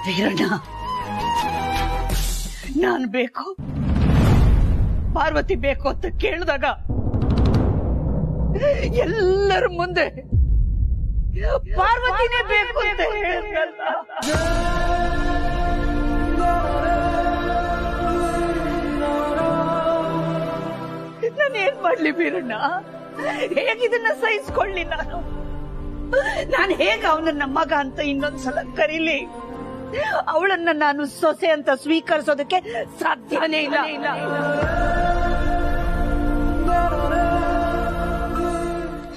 ವೀರಣ್ಣ, ನಾನ್ ಬೇಕು, ಪಾರ್ವತಿ ಬೇಕು ಅಂತ ಕೇಳಿದಾಗ ಎಲ್ಲರ ಮುಂದೆ ಪಾರ್ವತಿನೇ ಬೇಕು ಅಂತ ಹೇಳಿದ್ರಲ್ಲ. ನಾನೇನ್ ಮಾಡ್ಲಿ ವೀರಣ್ಣ? ಹೇಗಿದನ್ನ ಸಹಿಸ್ಕೊಳ್ಳಿ? ನಾನು ಹೇಗ ಅವನನ್ನ ಮಗ ಅಂತ ಇನ್ನೊಂದ್ಸಲ ಕರೀಲಿ? ಅವಳನ್ನ ನಾನು ಸೊಸೆ ಅಂತ ಸ್ವೀಕರಿಸೋದಕ್ಕೆ ಸಾಧ್ಯನೇ ಇಲ್ಲ.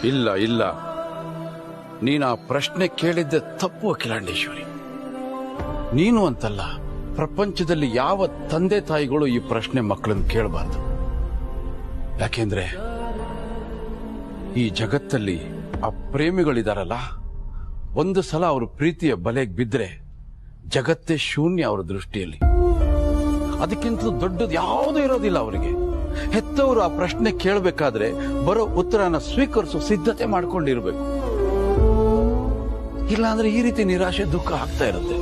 ಇಲ್ಲ ಇಲ್ಲ, ನೀನು ಆ ಪ್ರಶ್ನೆ ಕೇಳಿದ್ದೆ ತಪ್ಪು ಅಖಿಲಾಂಡೇಶ್ವರಿ. ನೀನು ಅಂತಲ್ಲ, ಪ್ರಪಂಚದಲ್ಲಿ ಯಾವ ತಂದೆ ತಾಯಿಗಳು ಈ ಪ್ರಶ್ನೆ ಮಕ್ಕಳನ್ನು ಕೇಳಬಾರ್ದು. ಯಾಕೆಂದ್ರೆ ಈ ಜಗತ್ತಲ್ಲಿ ಆ ಪ್ರೇಮಿಗಳಿದಾರಲ್ಲ, ಒಂದು ಸಲ ಅವ್ರ ಪ್ರೀತಿಯ ಬಲೆಗೆ ಬಿದ್ರೆ ಜಗತ್ತೇ ಶೂನ್ಯ ಅವರ ದೃಷ್ಟಿಯಲ್ಲಿ. ಅದಕ್ಕಿಂತ ದೊಡ್ಡದು ಯಾವುದೂ ಇರೋದಿಲ್ಲ ಅವರಿಗೆ. ಹೆತ್ತವರು ಆ ಪ್ರಶ್ನೆ ಕೇಳಬೇಕಾದ್ರೆ ಬರೋ ಉತ್ತರನ ಸ್ವೀಕರಿಸೋ ಸಿದ್ಧತೆ ಮಾಡ್ಕೊಂಡಿರ್ಬೇಕು. ಇಲ್ಲಾಂದ್ರೆ ಈ ರೀತಿ ನಿರಾಶೆ ದುಃಖ ಆಗ್ತಾ ಇರುತ್ತೆ.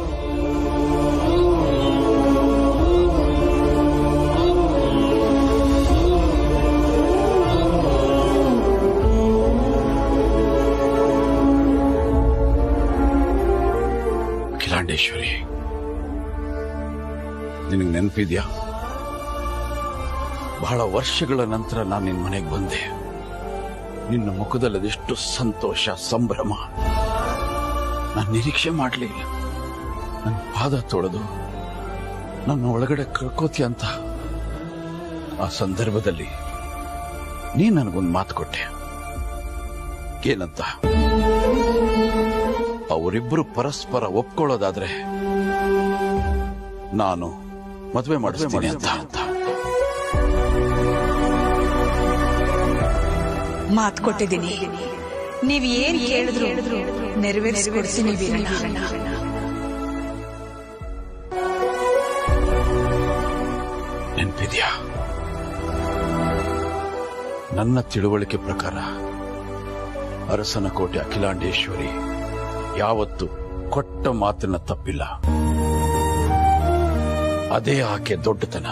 ಅಖಿಲಾಂಡೇಶ್ವರಿ, ನಿನಗೆ ನೆನಪಿದ್ಯಾ? ಬಹಳ ವರ್ಷಗಳ ನಂತರ ನಾನು ನಿನ್ನ ಮನೆಗೆ ಬಂದೆ. ನಿನ್ನ ಮುಖದಲ್ಲಿ ಅದೆಷ್ಟು ಸಂತೋಷ, ಸಂಭ್ರಮ ನಾನು ನಿರೀಕ್ಷೆ ಮಾಡಲಿಲ್ಲ. ನನ್ನ ಪಾದ ತೊಳೆದು ನನ್ನ ಒಳಗಡೆ ಕಳ್ಕೋತಿ ಅಂತ ಆ ಸಂದರ್ಭದಲ್ಲಿ ನೀ ನನಗೊಂದು ಮಾತು ಕೊಟ್ಟೆ. ಏನಂತ? ಅವರಿಬ್ಬರು ಪರಸ್ಪರ ಒಪ್ಕೊಳ್ಳೋದಾದ್ರೆ ನಾನು ಮದುವೆ ಮಾಡಿಸ್ತೀನಿ ಅಂತ. ಮಾತು ಕೊಟ್ಟಿದ್ದೀನಿ. ನೀವ್ ಏನ್ ಕೇಳಿದ್ರು ನೆರವೇರಿಸಿಕೊಡ್ತೀನಿ ವೀರಣ್ಣ. ನೆನಪಿದ್ಯಾ? ನನ್ನ ತಿಳುವಳಿಕೆ ಪ್ರಕಾರ ಅರಸನಕೋಟೆ ಅಖಿಲಾಂಡೇಶ್ವರಿ ಯಾವತ್ತು ಕೊಟ್ಟ ಮಾತನ್ನ ತಪ್ಪಿಲ್ಲ. ಅದೇ ಆಕೆ ದೊಡ್ಡತನ.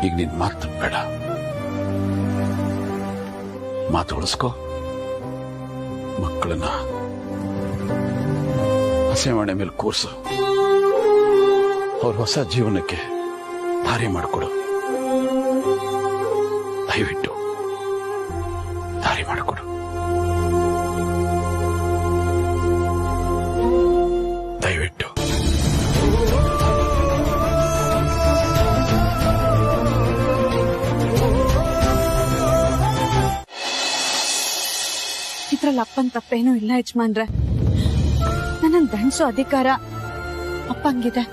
ಈಗ ನಿನ್ ಮಾತು ಬೇಡ, ಮಾತು ಉಳಿಸ್ಕೋ. ಮಕ್ಕಳನ್ನ ಹಸೆಮಣೆ ಮೇಲೆ ಕೂರ್ಸು. ಅವ್ರ ಹೊಸ ಜೀವನಕ್ಕೆ ದಾರಿ ಮಾಡಿಕೊಡು. ದಯವಿಟ್ಟು ದಾರಿ ಮಾಡಿಕೊಡು. ದಯವಿಟ್ಟು. ಇದ್ರಲ್ಲಿ ಅಪ್ಪನ್ ತಪ್ಪೇನೂ ಇಲ್ಲ ಯಜಮಾನ್ರೆ. ನನ್ನ ದಂಡಿಸೋ ಅಧಿಕಾರ ಅಪ್ಪಂಗಿದೆ.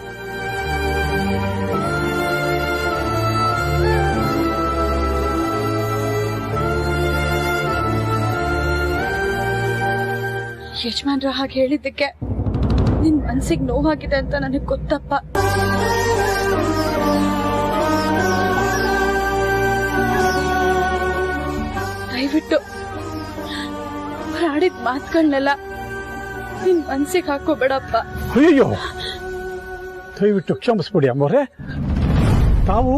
ಯಜಮಾನ್ರ ಹಾಗೆ ಹೇಳಿದ್ದಕ್ಕೆ ನಿನ್ ಮನ್ಸಿಗೆ ನೋವಾಗಿದೆ ಅಂತ ನನಗೆ ಗೊತ್ತಪ್ಪ. ದಯವಿಟ್ಟು ಆಡಿದ ಮಾತುಗಳನ್ನೆಲ್ಲ ನಿನ್ ಮನ್ಸಿಗೆ ಹಾಕೋಬೇಡಪ್ಪ. ಅಯ್ಯೋ, ದಯವಿಟ್ಟು ಕ್ಷಮಿಸ್ಬಿಡಿ ಅಮ್ಮವ್ರೆ. ತಾವು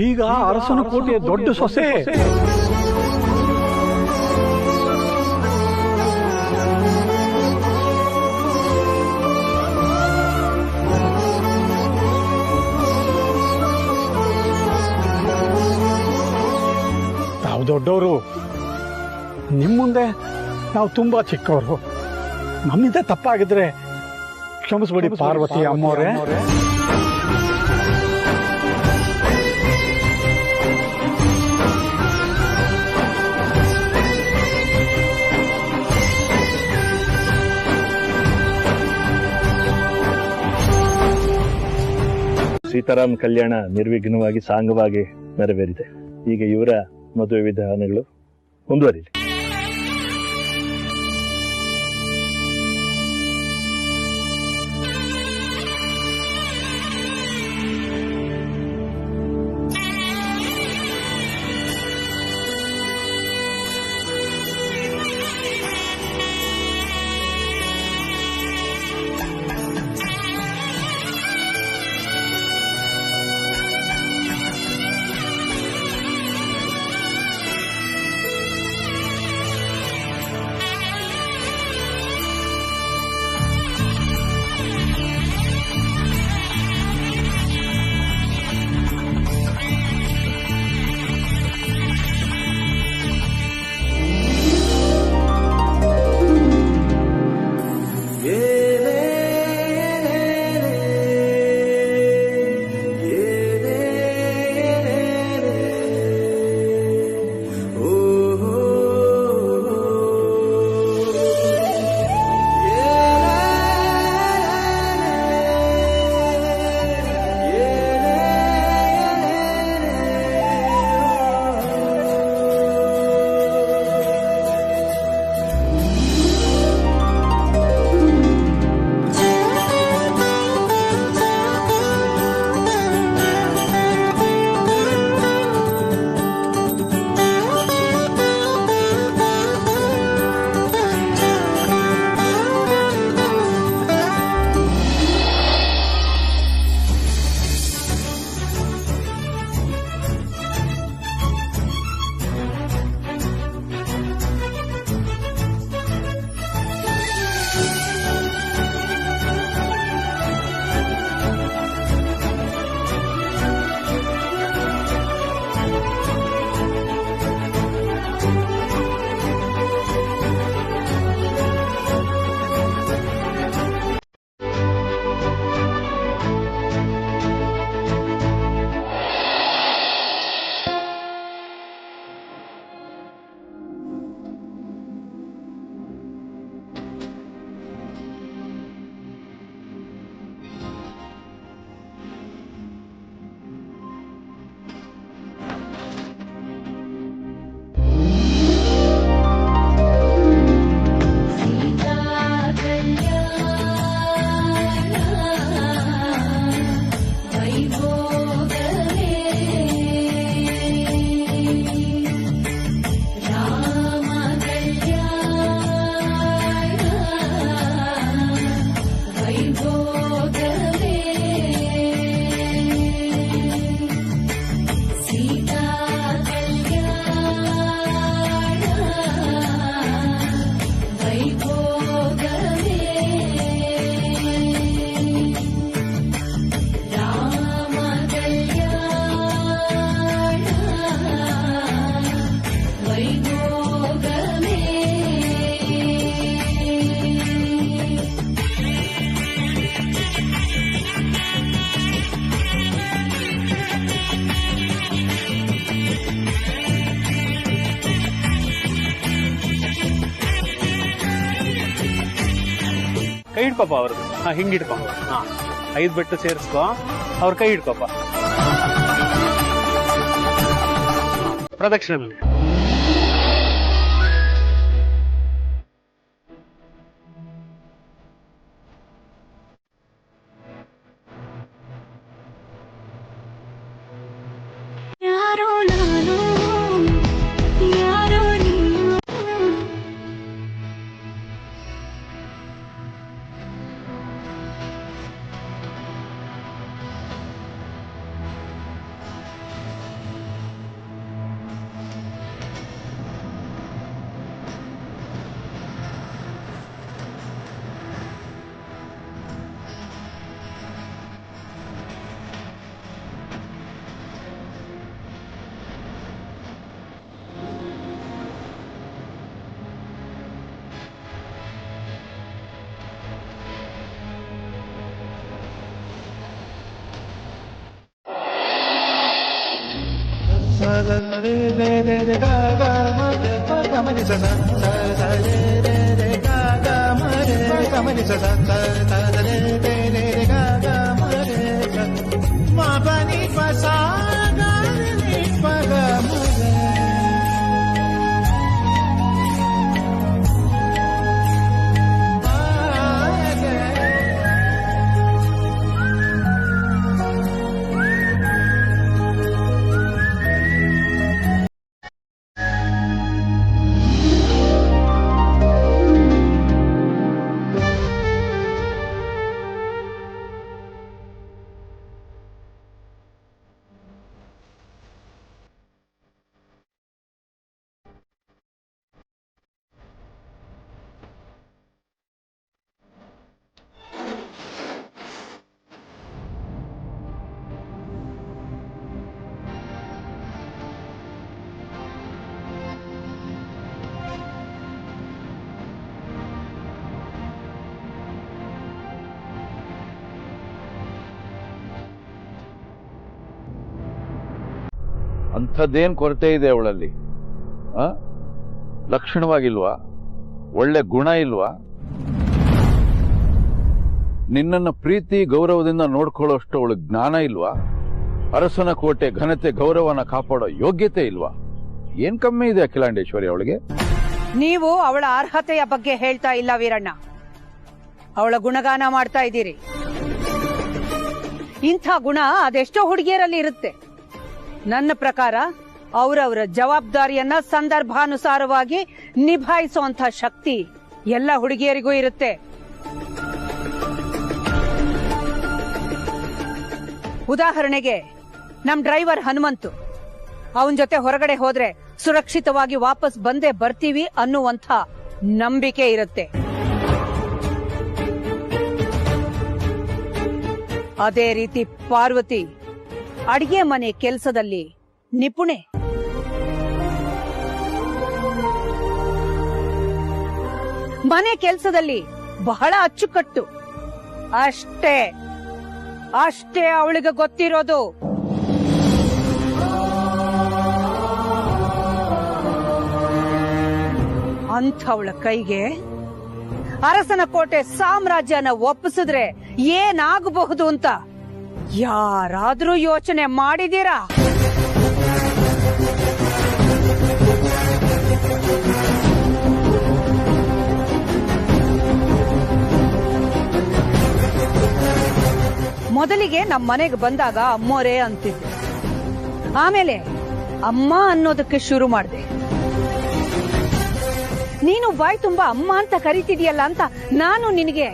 ಈಗ ಅರಸನಕೋಟೆಯ ದೊಡ್ಡ ಸೊಸೆ. ತಾವು ದೊಡ್ಡವರು, ನಿಮ್ಮ ಮುಂದೆ ನಾವು ತುಂಬಾ ಚಿಕ್ಕವರು. ನಮ್ಮಿಂದ ತಪ್ಪಾಗಿದ್ರೆ ಕ್ಷಮಿಸ್ಬಿಡಿ ಪಾರ್ವತಿ ಅಮ್ಮವ್ರೆ. ಸೀತಾರಾಮ್ ಕಲ್ಯಾಣ ನಿರ್ವಿಘ್ನವಾಗಿ ಸಾಂಗವಾಗಿ ನೆರವೇರಿದೆ. ಈಗ ಇವರ ಮದುವೆ ವಿಧಾನಗಳು ಮುಂದುವರಿಲಿ. ಕೈ ಹಿಡ್ಕೊಪ್ಪ ಅವ್ರದ್ದು. ಹಿಂಗ್ ಹಿಡ್ಕೊ. 5 ಬೆಟ್ಟು ಸೇರಿಸ್ಕೊ, ಅವ್ರ ಕೈ ಹಿಡ್ಕೊಪ್ಪ. ಪ್ರದಕ್ಷಿಣೆ ಮೇಲೆ. ಅಂಥದ್ದೇನ್ ಕೊರತೆ ಇದೆ ಅವಳಲ್ಲಿ? ಲಕ್ಷಣವಾಗಿಲ್ವಾ? ಒಳ್ಳೆ ಗುಣ ಇಲ್ವಾ? ನಿನ್ನನ್ನು ಪ್ರೀತಿ ಗೌರವದಿಂದ ನೋಡ್ಕೊಳ್ಳೋಷ್ಟು ಅವಳು ಜ್ಞಾನ ಇಲ್ವಾ? ಅರಸನ ಕೋಟೆ ಘನತೆ ಗೌರವನ ಕಾಪಾಡೋ ಯೋಗ್ಯತೆ ಇಲ್ವಾ? ಏನ್ ಕಮ್ಮಿ ಇದೆ ಅಖಿಲಾಂಡೇಶ್ವರಿ ಅವಳಿಗೆ? ನೀವು ಅವಳ ಅರ್ಹತೆಯ ಬಗ್ಗೆ ಹೇಳ್ತಾ ಇಲ್ಲ ವೀರಣ್ಣ, ಅವಳ ಗುಣಗಾನ ಮಾಡ್ತಾ ಇದ್ದೀರಿ. ಇಂಥ ಗುಣ ಅದೆಷ್ಟೋ ಹುಡುಗಿಯರಲ್ಲಿ ಇರುತ್ತೆ. ನನ್ನ ಪ್ರಕಾರ ಅವರವರ ಜವಾಬ್ದಾರಿಯನ್ನ ಸಂದರ್ಭಾನುಸಾರವಾಗಿ ನಿಭಾಯಿಸುವಂತ ಶಕ್ತಿ ಎಲ್ಲ ಹುಡುಗಿಯರಿಗೂ ಇರುತ್ತೆ. ಉದಾಹರಣೆಗೆ ನಮ್ ಡ್ರೈವರ್ ಹನುಮಂತು, ಅವನ್ ಜೊತೆ ಹೊರಗಡೆ ಹೋದ್ರೆ ಸುರಕ್ಷಿತವಾಗಿ ವಾಪಸ್ ಬಂದೇ ಬರ್ತೀವಿ ಅನ್ನುವಂಥ ನಂಬಿಕೆ ಇರುತ್ತೆ. ಅದೇ ರೀತಿ ಪಾರ್ವತಿ ಅಡಿಗೆ ಮನೆ ಕೆಲಸದಲ್ಲಿ ನಿಪುಣೆ. ಮನೆ ಕೆಲಸದಲ್ಲಿ ಬಹಳ ಅಚ್ಚುಕಟ್ಟು. ಅಷ್ಟೇ ಅಷ್ಟೇ ಅವಳಿಗೆ ಗೊತ್ತಿರೋದು. ಅಂಥವಳ ಕೈಗೆ ಅರಸನ ಕೋಟೆ ಸಾಮ್ರಾಜ್ಯನ ಒಪ್ಪಿಸಿದ್ರೆ ಏನಾಗಬಹುದು ಅಂತ ಯಾರಾದ್ರೂ ಯೋಚನೆ ಮಾಡಿದೀರಾ? ಮೊದಲಿಗೆ ನಮ್ಮ ಮನೆಗೆ ಬಂದಾಗ ಅಮ್ಮೋರೇ ಅಂತಿದ್ದೆ. ಆಮೇಲೆ ಅಮ್ಮ ಅನ್ನೋದಕ್ಕೆ ಶುರು ಮಾಡಿದೆ. ನೀನು ಬಾಯ್ ತುಂಬಾ ಅಮ್ಮ ಅಂತ ಕರಿತಿದೀಯಲ್ಲ ಅಂತ ನಾನು ನಿನಗೆ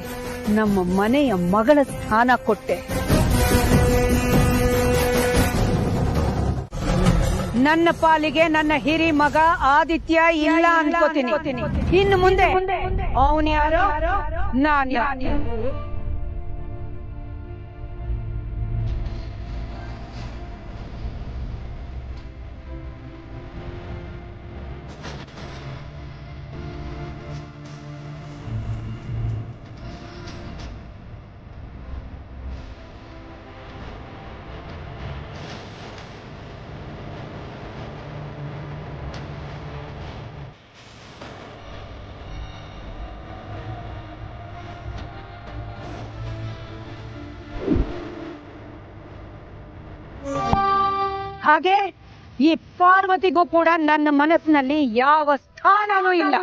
ನಮ್ಮ ಮನೆಯ ಮಗಳ ಸ್ಥಾನ ಕೊಟ್ಟೆ. ನನ್ನ ಪಾಲಿಗೆ ನನ್ನ ಹಿರಿ ಮಗ ಆದಿತ್ಯ ಇಲ್ಲ ಅನ್ಕೋತೀನಿ. ಇನ್ನು ಮುಂದೆ ಅವನು ಯಾರೋ ನಾನು ಯಾರು? ಹಾಗೆ ಈ ಪಾರ್ವತಿಗೂ ಕೂಡ ನನ್ನ ಮನಸ್ಸಿನಲ್ಲಿ ಯಾವ ಸ್ಥಾನನೂ ಇಲ್ಲ.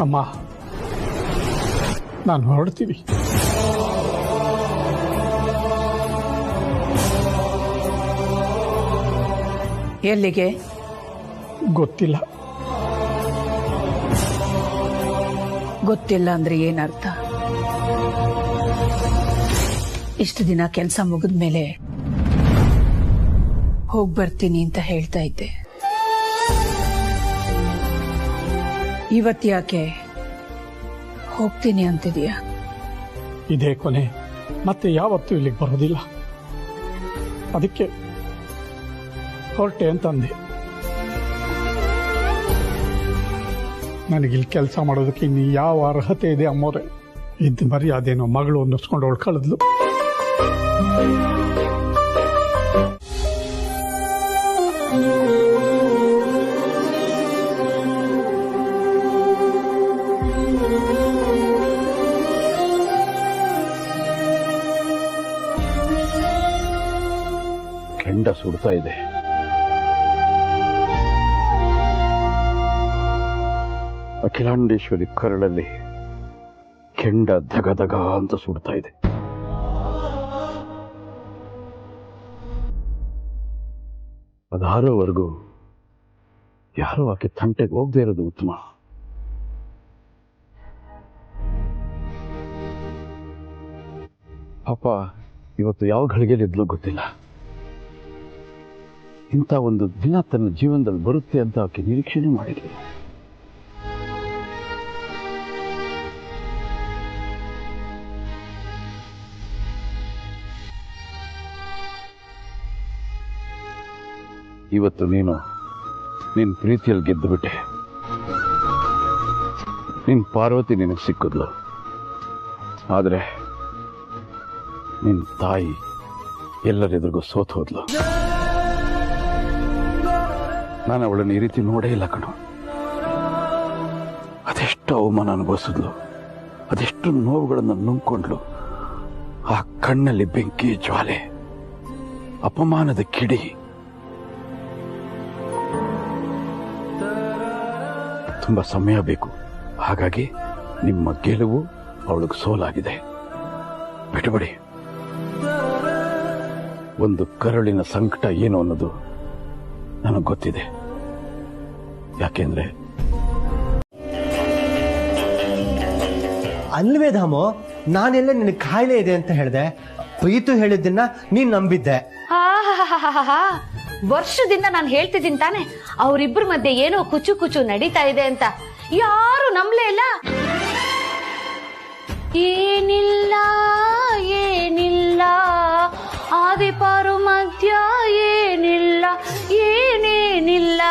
ಅಮ್ಮ, ನಾನು ಹೊರಡ್ತೀನಿ. ಎಲ್ಲಿಗೆ? ಗೊತ್ತಿಲ್ಲ. ಗೊತ್ತಿಲ್ಲ ಅಂದ್ರೆ ಏನರ್ಥ? ಇಷ್ಟು ದಿನ ಕೆಲಸ ಮುಗಿದ್ಮೇಲೆ ಹೋಗ್ ಬರ್ತೀನಿ ಅಂತ ಹೇಳ್ತಾ ಇದ್ದೆ. ಇವತ್ತ್ಯಾಕೆ ಹೋಗ್ತೀನಿ ಅಂತಿದೀಯ? ಇದೇ ಕೊನೆ, ಮತ್ತೆ ಯಾವತ್ತೂ ಇಲ್ಲಿಗೆ ಬರೋದಿಲ್ಲ. ಅದಕ್ಕೆ ಹೊರಟೆ ಅಂತಂದೆ. ನನಗಿಲ್ಲಿ ಕೆಲಸ ಮಾಡೋದಕ್ಕೆ ಇನ್ನು ಯಾವ ಅರ್ಹತೆ ಇದೆ ಅಮ್ಮೋರೆ? ಇದ್ದು ಮರ್ಯಾದೇನೋ ಮಗಳು ಅನ್ನಿಸ್ಕೊಂಡು ಅವಳು ಕಳೆದ್ಲು. ಕೆಂಡ ಸುಡ್ತಾ ಇದೆ. ಅಖಿಲಾಂಡೇಶ್ವರಿ ಕರಳಲ್ಲಿ ಕೆಂಡ ಧಗಧಗ ಅಂತ ಸುಡ್ತಾ ಇದೆ. ಅದಾರೋವರೆಗೂ ಯಾರೋ ಆಕೆ ತಂಟೆಗೆ ಹೋಗದೆ ಇರೋದು ಉತ್ತಮ. ಪಾಪ ಇವತ್ತು ಯಾವ ಘಳಿಗೆಲಿದ್ಲೋ ಗೊತ್ತಿಲ್ಲ. ಇಂಥ ಒಂದು ದಿನ ತನ್ನ ಜೀವನದಲ್ಲಿ ಬರುತ್ತೆ ಅಂತ ಆಕೆ ನಿರೀಕ್ಷೆನೇ ಮಾಡಿದ್ಲು. ಇವತ್ತು ನೀನು ನಿನ್ನ ಪ್ರೀತಿಯಲ್ಲಿ ಗೆದ್ದು ಬಿಟ್ಟೆ. ನಿನ್ನ ಪಾರ್ವತಿ ನಿನಗೆ ಸಿಕ್ಕಿದ್ಲು. ಆದರೆ ನಿನ್ನ ತಾಯಿ ಎಲ್ಲರೆದುರಿಗೂ ಸೋತು ಹೋದ್ಲು. ನಾನು ಅವಳನ್ನು ಈ ರೀತಿ ನೋಡೇ ಇಲ್ಲ ಕಣೋ. ಅದೆಷ್ಟು ಅವಮಾನ ಅನುಭವಿಸಿದ್ಲು, ಅದೆಷ್ಟು ನೋವುಗಳನ್ನು ನುಂಗ್ಕೊಂಡ್ಲು. ಆ ಕಣ್ಣಲ್ಲಿ ಬೆಂಕಿ ಜ್ವಾಲೆ, ಅಪಮಾನದ ಕಿಡಿ. ತುಂಬಾ ಸಮಯ ಬೇಕು. ಹಾಗಾಗಿ ನಿಮ್ಮ ಗೆಲುವು ಅವಳಿಗೆ ಸೋಲಾಗಿದೆ. ಬಿಟ್ಟುಬಿಡಿ. ಒಂದು ಕರುಳಿನ ಸಂಕಟ ಏನು ಅನ್ನೋದು ನನಗೆ ಗೊತ್ತಿದೆ. ಯಾಕೆಂದ್ರೆ ಅಲ್ವೇ ಧಾಮು, ನಾನೆಲ್ಲ ನಿನಗೆ ಕಾಯಿಲೆ ಇದೆ ಅಂತ ಹೇಳಿದೆ. ಪ್ರೀತು ಹೇಳಿದ್ದನ್ನ ನೀನ್ ನಂಬಿದ್ದೆ. ವರ್ಷದಿಂದ ನಾನು ಹೇಳ್ತಿದ್ದೀನಿ ತಾನೆ, ಅವರಿಬ್ಬರ ಮಧ್ಯೆ ಏನೋ ಕುಚು ಕುಚು ನಡೀತಾ ಇದೆ ಅಂತ. ಯಾರು ನಂಬಲೇ ಇಲ್ಲ. ಏನಿಲ್ಲ ಏನಿಲ್ಲ ಆದಿಪಾರು ಮಧ್ಯ ಏನಿಲ್ಲ ಏನೇನಿಲ್ಲ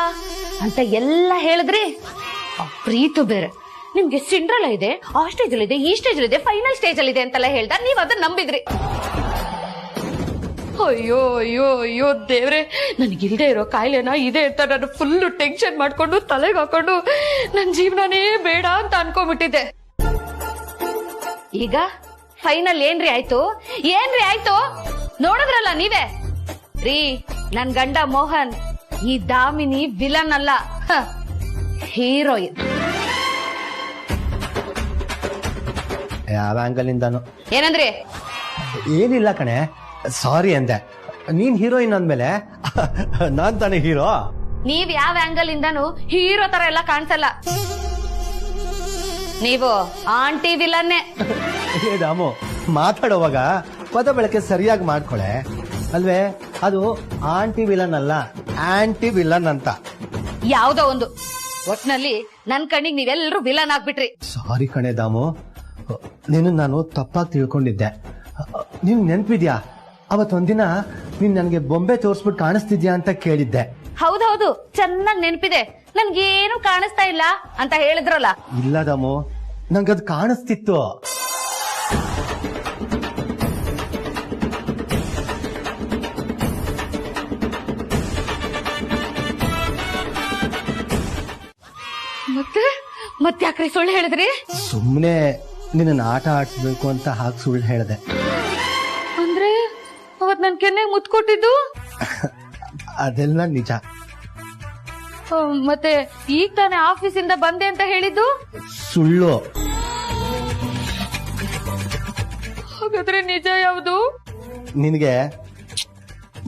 ಅಂತ ಎಲ್ಲ ಹೇಳಿದ್ರಿ. ಪ್ರೀತು ಬೇರೆ ನಿಮ್ಗೆ ಸಿಂಡ್ರಲ್ಲ ಇದೆ, ಆ ಸ್ಟೇಜ್ ಅಲ್ಲಿ ಇದೆ, ಈ ಸ್ಟೇಜ್ ಅಲ್ಲಿ ಇದೆ, ಫೈನಲ್ ಸ್ಟೇಜ್ ಅಲ್ಲಿ ಇದೆ ಅಂತೆಲ್ಲ ಹೇಳ್ದ. ನೀವ್ ಅದನ್ನ ನಂಬಿದ್ರಿ. ಅಯ್ಯೋ ಅಯ್ಯೋ ಅಯ್ಯೋ ದೇವ್ರೆ, ನನಗಿಲ್ದೇ ಇರೋ ಕಾಯಿಲೆನ ಇದೆ ಅಂತ ನಾನು ಫುಲ್ಲು ಟೆನ್ಷನ್ ಮಾಡ್ಕೊಂಡು ತಲೆಗೆ ಹಾಕೊಂಡು ನನ್ ಜೀವನನೇ ಬೇಡ ಅಂತ ಅನ್ಕೊಂಡ್ಬಿಟ್ಟಿದ್ದೆ. ಈಗ ಫೈನಲ್ ಏನ್ರಿ ಆಯ್ತು? ಏನ್ರಿ ಆಯ್ತು ನೋಡಿದ್ರಲ್ಲ ನೀವೇ ರೀ. ನನ್ ಗಂಡ ಮೋಹನ್ ಈ ದಾಮಿನಿ ವಿಲನ್ ಅಲ್ಲ, ಹೀರೋಯಿನ್. ಯಾವ ಆಂಗಲ್ ಇಂದಾನು ಏನಂದ್ರಿ? ಏನಿಲ್ಲ ಕಣೆ, ಸಾರಿ ಅಂದೆ. ನೀನ್ ಹೀರೋಯಿನ್ ಅಂದ್ಮೇಲೆ ನಾನ್ ತಾನೇ ಹೀರೋ. ನೀವ್ ಯಾವ ಆಂಗಲ್ ಇಂದಾನು ಹೀರೋ ತರ ಎಲ್ಲ ಕಾಣಿಸಲ್ಲ. ನೀವು ಆಂಟಿ ವಿಲನ್ನೇ. ದಾಮು, ಮಾತಾಡುವಾಗ ಪದ ಬಳಕೆ ಸರಿಯಾಗಿ ಮಾಡ್ಕೊಳೆ ಅಲ್ವೇ? ಅದು ಆಂಟಿ ವಿಲನ್ ಅಲ್ಲ, ಆಂಟಿ ವಿಲನ್ ಅಂತ. ಯಾವ್ದೋ ಒಂದು ಒಟ್ನಲ್ಲಿ ನನ್ ಕಣ್ಣಿಗೆ ನೀವೆಲ್ಲರೂ ವಿಲನ್ ಆಗ್ಬಿಟ್ರಿ. ಸಾರಿ ಕಣೆ ದಾಮು, ನೀನು ನಾನು ತಪ್ಪಾಗಿ ತಿಳ್ಕೊಂಡಿದ್ದೆ. ನಿನ್ ನೆನ್ಪಿದ್ಯಾ ಅವತ್ತೊಂದಿನ ನೀನ್ ನನ್ಗೆ ಬೊಂಬೆ ತೋರ್ಸ್ಬಿಟ್ಟು ಕಾಣಿಸ್ತಿದ್ಯಾ ಅಂತ ಕೇಳಿದ್ದೆ. ಹೌದೌದು, ಚೆನ್ನಾಗ್ ನೆನ್ಪಿದೆ. ನನ್ಗೇನು ಕಾಣಿಸ್ತಾ ಇಲ್ಲ ಅಂತ ಹೇಳಿದ್ರಲ್ಲ. ಇಲ್ಲ ದಾಮು, ನಂಗದ್ ಕಾಣಿಸ್ತಿತ್ತು. ಮತ್ತೆ ಯಾಕ್ರಿ ಸುಳ್ಳು ಹೇಳಿದ್ರಿ? ಸುಮ್ನೆ ನಿನ್ನ ಆಟ ಆಡ್ಸ್ಬೇಕು ಅಂತ ಹಾಗೆ ಸುಳ್ಳು ಹೇಳ್ದೆ. ಅಂದ್ರೆ ಅವತ್ ನನ್ ಕೆನ್ನೆಗೆ ಮುತ್ತು ಕೊಟ್ಟಿದ್ದು ಅದೆಲ್ಲ ನಿಜ. ಮತ್ತೆ ಈಗ ತಾನೇ ಆಫೀಸಿಂದ ಬಂದೆ ಅಂತ ಹೇಳಿದ್ದು ಸುಳ್ಳು. ಹಾಗಾದ್ರೆ ನಿಜ ಯಾವುದು? ನಿನಗೆ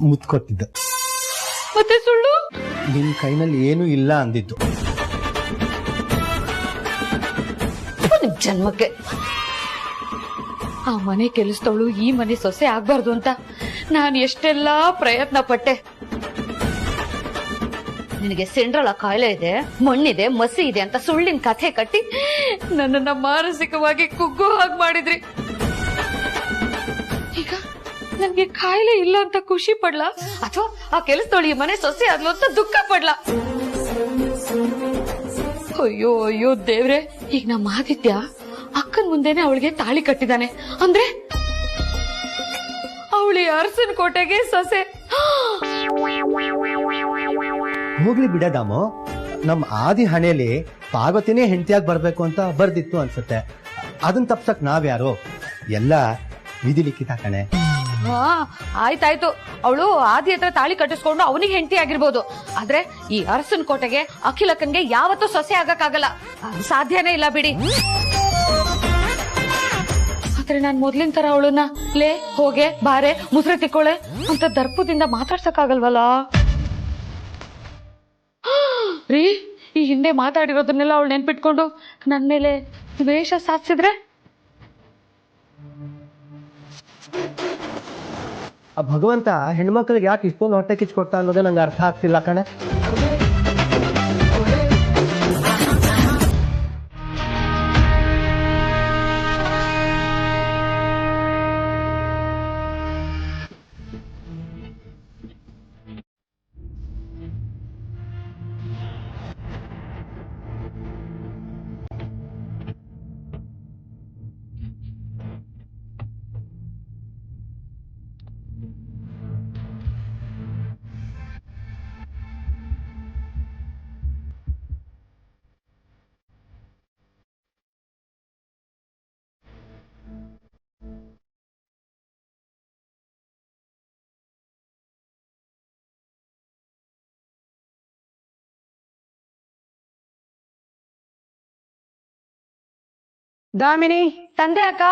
ಮುತ್ತು ಕೊಟ್ಟಿದ್ದು. ಮತ್ತೆ ಸುಳ್ಳು? ನಿನ್ ಕೈನಲ್ಲಿ ಏನೂ ಇಲ್ಲ ಅಂದಿದ್ದು. ನಿಮ್ ಜನ್ಮಕ್ಕೆ ಆ ಮನೆ ಕೆಲಸದವಳು ಈ ಮನೆ ಸೊಸೆ ಆಗ್ಬಾರ್ದು ಅಂತ ನಾನು ಎಷ್ಟೆಲ್ಲಾ ಪ್ರಯತ್ನ ಪಟ್ಟೆ. ನಿನಗೆ ಸಿಂಡ್ರಲ ಕಾಯಿಲೆ ಇದೆ, ಮಣ್ಣಿದೆ, ಮಸಿ ಇದೆ ಅಂತ ಸುಳ್ಳಿನ ಕಥೆ ಕಟ್ಟಿ ನನ್ನನ್ನ ಮಾನಸಿಕವಾಗಿ ಕುಗ್ಗೋ ಹಾಗೆ ಮಾಡಿದ್ರಿ. ಈಗ ನನ್ಗೆ ಕಾಯಿಲೆ ಇಲ್ಲ ಅಂತ ಖುಷಿ ಪಡ್ಲಾ ಅಥವಾ ಆ ಕೆಲಸದವಳು ಈ ಮನೆ ಸೊಸೆ ಆದ್ಲು ಅಂತ ದುಃಖ ಪಡ್ಲಾ? ಅಯ್ಯೋ ಅಯ್ಯೋ ದೇವ್ರೆ, ಈಗ ನಮ್ಮ ಆದಿತ್ಯ ಅಕ್ಕನ ಮುಂದೆನೆ ಅವಳಿಗೆ ತಾಳಿ ಕಟ್ಟಿದಾನೆ ಅಂದ್ರೆ ಅವಳಿ ಅರಸನ ಕೋಟೆಗೆ ಸೊಸೆ. ಹೋಗ್ಲಿ ಬಿಡದಾಮು, ನಮ್ ಆದಿ ಹಣೆಯಲ್ಲಿ ಪಾರ್ವತಿನೇ ಹೆಂಡತಿಯಾಗಿ ಬರ್ಬೇಕು ಅಂತ ಬರ್ದಿತ್ತು ಅನ್ಸುತ್ತೆ. ಅದನ್ನ ತಪ್ಸಕ್ ನಾವ್ಯಾರು? ಎಲ್ಲ ವಿಧಿ ಲಿಖಿತ ಕಣೆ. ಹಾ ಆಯ್ತಾಯ್ತು, ಅವಳು ಆದಿ ಹತ್ರ ತಾಳಿ ಕಟ್ಟಿಸ್ಕೊಂಡು ಅವನಿಗೆ ಹೆಂಡತಿ ಆಗಿರ್ಬೋದು, ಆದ್ರೆ ಈ ಅರಸನ ಕೋಟೆಗೆ ಅಖಿಲಕ್ಕನ್ಗೆ ಯಾವತ್ತೂ ಸೊಸೆ ಆಗಕ್ಕಾಗಲ್ಲ. ಅದು ಸಾಧ್ಯನೇ ಇಲ್ಲ ಬಿಡಿ. ಆದ್ರೆ ನಾನ್ ಮೊದ್ಲಿನ ತರ ಅವಳನ್ನ ಲೇ ಹೋಗೆ ಬಾರೆ ಮುಸ್ರೆ ತಿಕ್ಕೋಳೆ ಅಂತ ದರ್ಪದಿಂದ ಮಾತಾಡ್ಸಕ್ಕಾಗಲ್ವಲ್ಲ ರೀ. ಈ ಹಿಂದೆ ಮಾತಾಡಿರೋದನ್ನೆಲ್ಲ ಅವಳು ನೆನ್ಪಿಟ್ಕೊಂಡು ನನ್ ಮೇಲೆ ದ್ವೇಷ ಸಾಧಿಸಿದ್ರೆ ಆ ಭಗವಂತ ಹೆಣ್ಮಕ್ಳಿಗೆ ಯಾಕೆ ಇಷ್ಟೊಂದು ಹೊಟ್ಟೆ ಕಿಚ್ಕೊಡ್ತಾ ಅನ್ನೋದೇ ನಂಗೆ ಅರ್ಥ ಆಗ್ತಿಲ್ಲ ಕಣೆ. ದಾಮಿನಿ, ತಂದೆ ಅಕ್ಕ.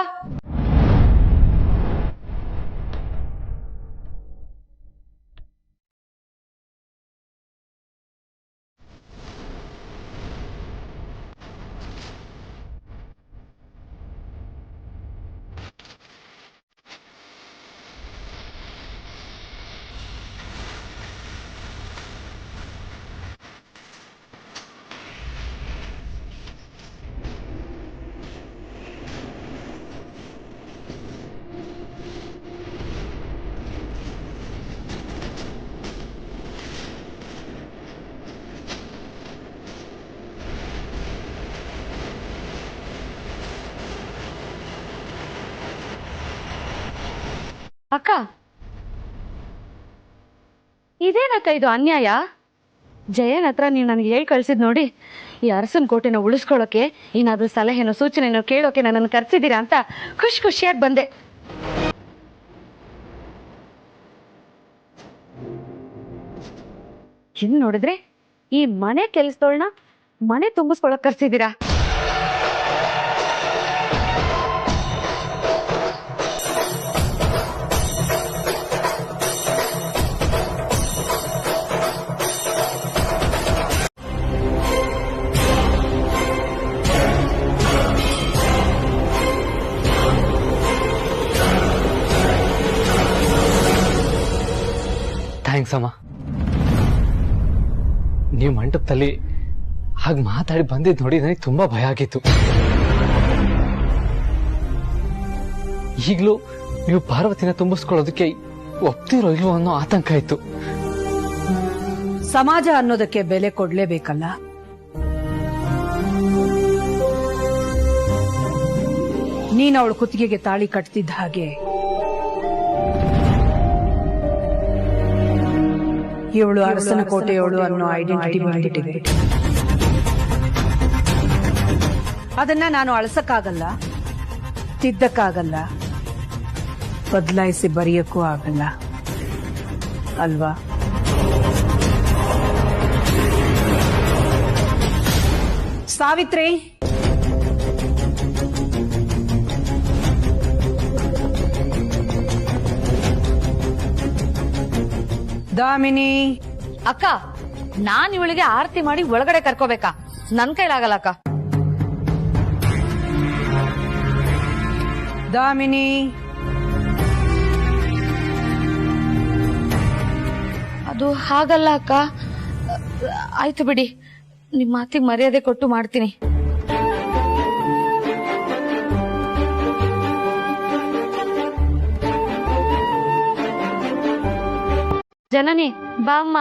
ಅಕ್ಕ, ಇದೇನಕ್ಕ ಇದು ಅನ್ಯಾಯ? ಜಯನ್ ಹತ್ರ ನೀವು ನನಗೆ ಹೇಳಿ ಕಳ್ಸಿದ್ ನೋಡಿ, ಈ ಅರಸನ ಕೋಟೆನ ಉಳಿಸ್ಕೊಳ್ಳೋಕೆ ಏನಾದ್ರೂ ಸಲಹೆನೋ ಸೂಚನೆನೋ ಕೇಳೋಕೆ ನನ್ನನ್ನು ಕರ್ಸಿದ್ದೀರಾ ಅಂತ ಖುಷಿಯಾಗಿ ಬಂದೆ. ಇನ್ ನೋಡಿದ್ರೆ ಈ ಮನೆ ಕೆಲಸದೋಳ್ನ ಮನೆ ತುಂಬಿಸ್ಕೊಳಕ್ ಕರ್ಸಿದ್ದೀರಾ. ಥ್ಯಾಂಕ್ಸ್ ಅಮ್ಮ. ನೀವು ಮಂಟಪದಲ್ಲಿ ಹಾಗೆ ಮಾತಾಡಿ ಬಂದಿದ್ದು ನೋಡಿ ನನಗೆ ತುಂಬಾ ಭಯ ಆಗಿತ್ತು. ಈಗಲೂ ನೀವು ಪಾರ್ವತಿನ ತುಂಬಿಸ್ಕೊಳ್ಳೋದಕ್ಕೆ ಒಪ್ತಿರೋ ಇಲ್ವೋ ಅನ್ನೋ ಆತಂಕ ಇತ್ತು. ಸಮಾಜ ಅನ್ನೋದಕ್ಕೆ ಬೆಲೆ ಕೊಡ್ಲೇಬೇಕಲ್ಲ. ನೀನ್ ಅವಳು ಕುತ್ತಿಗೆಗೆ ತಾಳಿ ಕಟ್ತಿದ್ದ ಹಾಗೆ ಇವಳು ಅರಸನ ಕೋಟೆಯವಳು ಅನ್ನೋ ಐಡೆಂಟಿಟಿ ಬಂದ್ಬಿಟ್ಟಿದೆ. ಅದನ್ನ ನಾನು ಅಳಸಕ್ಕಾಗಲ್ಲ, ತಿದ್ದಕ್ಕಾಗಲ್ಲ, ಬದಲಾಯಿಸಿ ಬರೆಯಕ್ಕೂ ಆಗಲ್ಲ ಅಲ್ವಾ? ಸಾವಿತ್ರಿ, ದಾಮಿನಿ, ಅಕ್ಕ ನಾನ್ ಇವಳಿಗೆ ಆರತಿ ಮಾಡಿ ಒಳಗಡೆ ಕರ್ಕೋಬೇಕಾ? ನನ್ ಕೈಲಾಗಲ್ಲ ಅಕ್ಕ. ದಾಮಿನಿ, ಅದು ಹಾಗಲ್ಲ ಅಕ್ಕ. ಆಯ್ತು ಬಿಡಿ, ನಿಮ್ ಮಾತಿಗೆ ಮರ್ಯಾದೆ ಕೊಟ್ಟು ಮಾಡ್ತೀನಿ. ಜನನಿ ಬಾ ಅಮ್ಮ.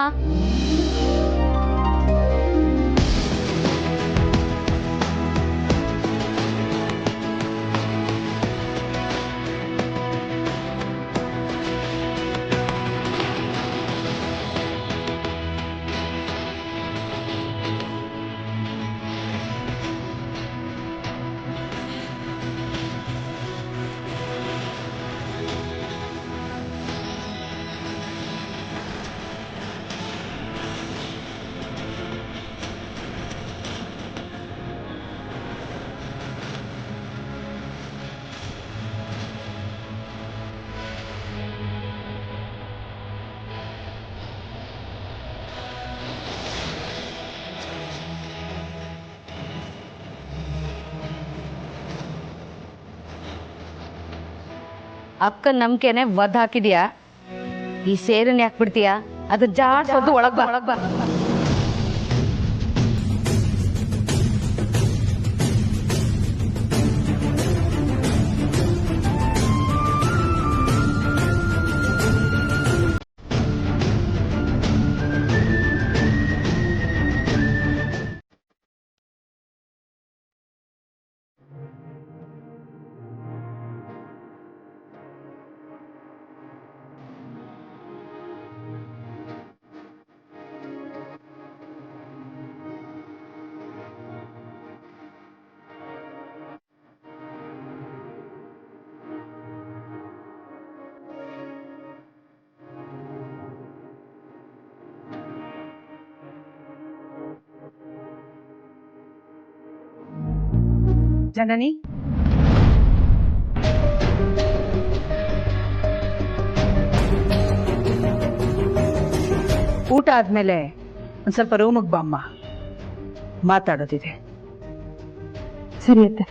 ಅಕ್ಕನ ನಂಬಿಕೆನೆ ಒದ್ ಹಾಕಿದ್ಯಾ? ಈ ಸೇರನ್ ಯಾಕೆ ಬಿಡ್ತೀಯಾ? ಅದು ಜಾಡ್ಸೋದು ಒಳಗ್ ಬಾ. ಜನನಿ, ಊಟ ಆದ್ಮೇಲೆ ಒಂದ್ ಸ್ವಲ್ಪ ರೂಮಿಗೆ ಬಾಮ್ಮ, ಮಾತಾಡೋದಿದೆ. ಸರಿ ಅತ್ತೆ.